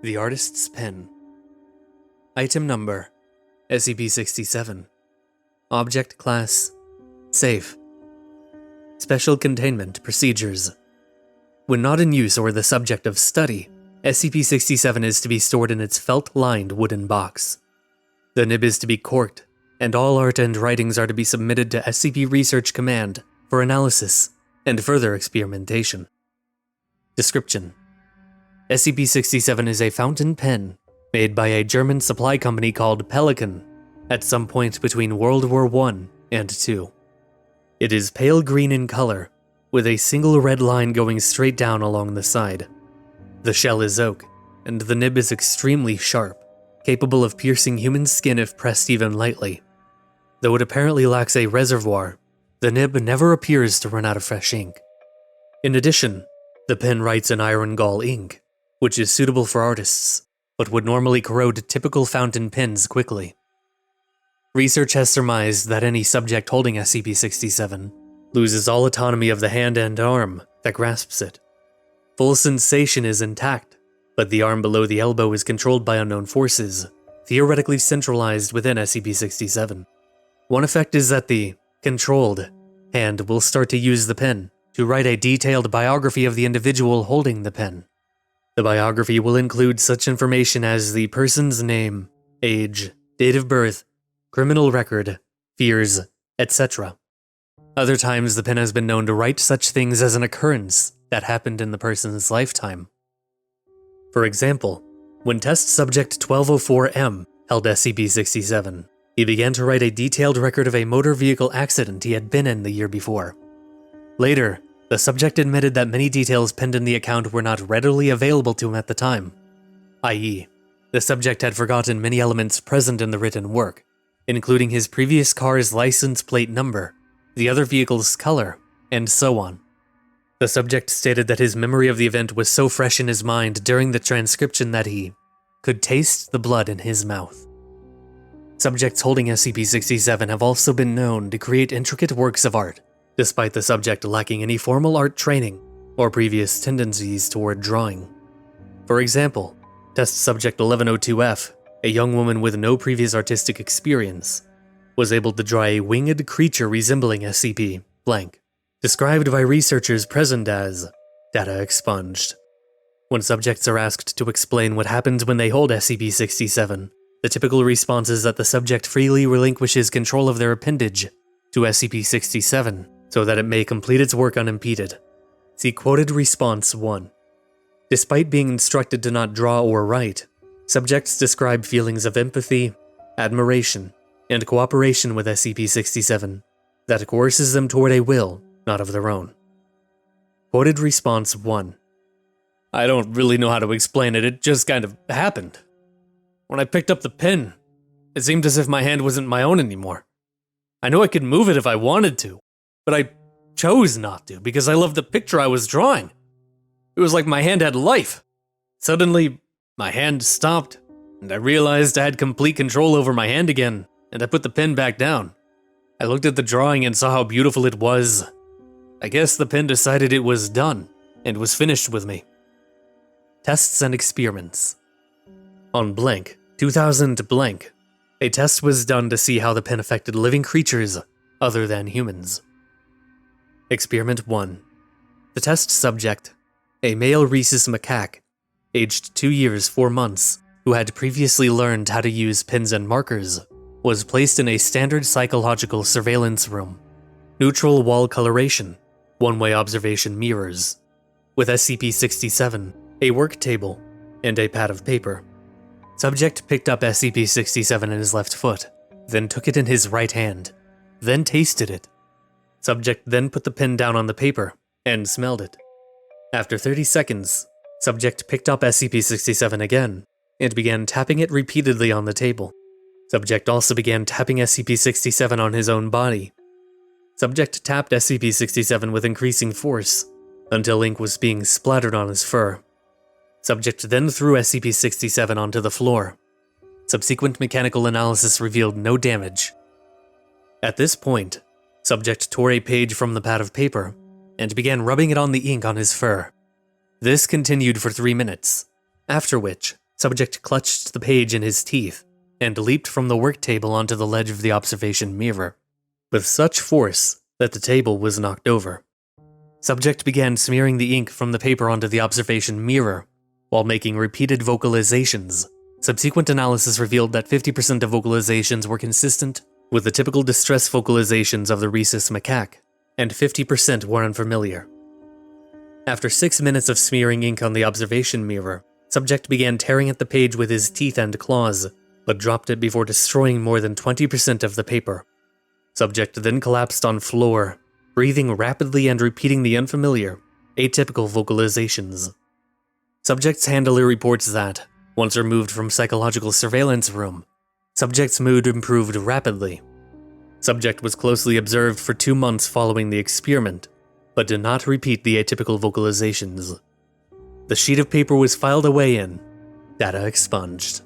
The Artist's Pen. Item Number: SCP-067. Object Class: Safe. Special Containment Procedures. When not in use or the subject of study, SCP-067 is to be stored in its felt-lined wooden box. The nib is to be corked, and all art and writings are to be submitted to SCP Research Command for analysis and further experimentation. Description: SCP-067 is a fountain pen made by a German supply company called Pelican at some point between World War I and II. It is pale green in color, with a single red line going straight down along the side. The shell is oak, and the nib is extremely sharp, capable of piercing human skin if pressed even lightly. Though it apparently lacks a reservoir, the nib never appears to run out of fresh ink. In addition, the pen writes in iron gall ink, which is suitable for artists, but would normally corrode typical fountain pens quickly. Research has surmised that any subject holding SCP-067 loses all autonomy of the hand and arm that grasps it. Full sensation is intact, but the arm below the elbow is controlled by unknown forces, theoretically centralized within SCP-067. One effect is that the controlled hand will start to use the pen to write a detailed biography of the individual holding the pen. The biography will include such information as the person's name, age, date of birth, criminal record, fears, etc. Other times, the pen has been known to write such things as an occurrence that happened in the person's lifetime. For example, when test subject 1204M held SCP-067, he began to write a detailed record of a motor vehicle accident he had been in the year before. Later, the subject admitted that many details penned in the account were not readily available to him at the time, i.e., the subject had forgotten many elements present in the written work, including his previous car's license plate number, the other vehicle's color, and so on. The subject stated that his memory of the event was so fresh in his mind during the transcription that he could taste the blood in his mouth. Subjects holding SCP-067 have also been known to create intricate works of art, despite the subject lacking any formal art training or previous tendencies toward drawing. For example, test subject 1102F, a young woman with no previous artistic experience, was able to draw a winged creature resembling SCP blank, described by researchers present as data expunged. When subjects are asked to explain what happens when they hold SCP-067, the typical response is that the subject freely relinquishes control of their appendage to SCP-067 so that it may complete its work unimpeded. See quoted response 1. Despite being instructed to not draw or write, subjects describe feelings of empathy, admiration, and cooperation with SCP-067 that coerces them toward a will not of their own. Quoted response 1. I don't really know how to explain it, it just kind of happened. When I picked up the pen, it seemed as if my hand wasn't my own anymore. I knew I could move it if I wanted to, but I chose not to because I loved the picture I was drawing. It was like my hand had life. Suddenly, my hand stopped, and I realized I had complete control over my hand again, and I put the pen back down. I looked at the drawing and saw how beautiful it was. I guess the pen decided it was done, and was finished with me. Tests and experiments. On blank, 2000 blank, a test was done to see how the pen affected living creatures other than humans. Experiment 1. The test subject, a male rhesus macaque, aged 2 years 4 months, who had previously learned how to use pens and markers, was placed in a standard psychological surveillance room. Neutral wall coloration, one-way observation mirrors, with SCP-067, a work table, and a pad of paper. Subject picked up SCP-067 in his left foot, then took it in his right hand, then tasted it. Subject then put the pen down on the paper and smelled it. After 30 seconds, subject picked up SCP-067 again and began tapping it repeatedly on the table. Subject also began tapping SCP-067 on his own body. Subject tapped SCP-067 with increasing force until ink was being splattered on his fur. Subject then threw SCP-067 onto the floor. Subsequent mechanical analysis revealed no damage. At this point, subject tore a page from the pad of paper and began rubbing it on the ink on his fur. This continued for 3 minutes, after which, Subject clutched the page in his teeth and leaped from the work table onto the ledge of the observation mirror, with such force that the table was knocked over. Subject began smearing the ink from the paper onto the observation mirror, while making repeated vocalizations. Subsequent analysis revealed that 50% of vocalizations were consistent with the typical distress vocalizations of the rhesus macaque, and 50% were unfamiliar. After 6 minutes of smearing ink on the observation mirror, Subject began tearing at the page with his teeth and claws, but dropped it before destroying more than 20% of the paper. Subject then collapsed on floor, breathing rapidly and repeating the unfamiliar, atypical vocalizations. Subject's handler reports that, once removed from psychological surveillance room, Subject's mood improved rapidly. Subject was closely observed for 2 months following the experiment, but did not repeat the atypical vocalizations. The sheet of paper was filed away and data expunged.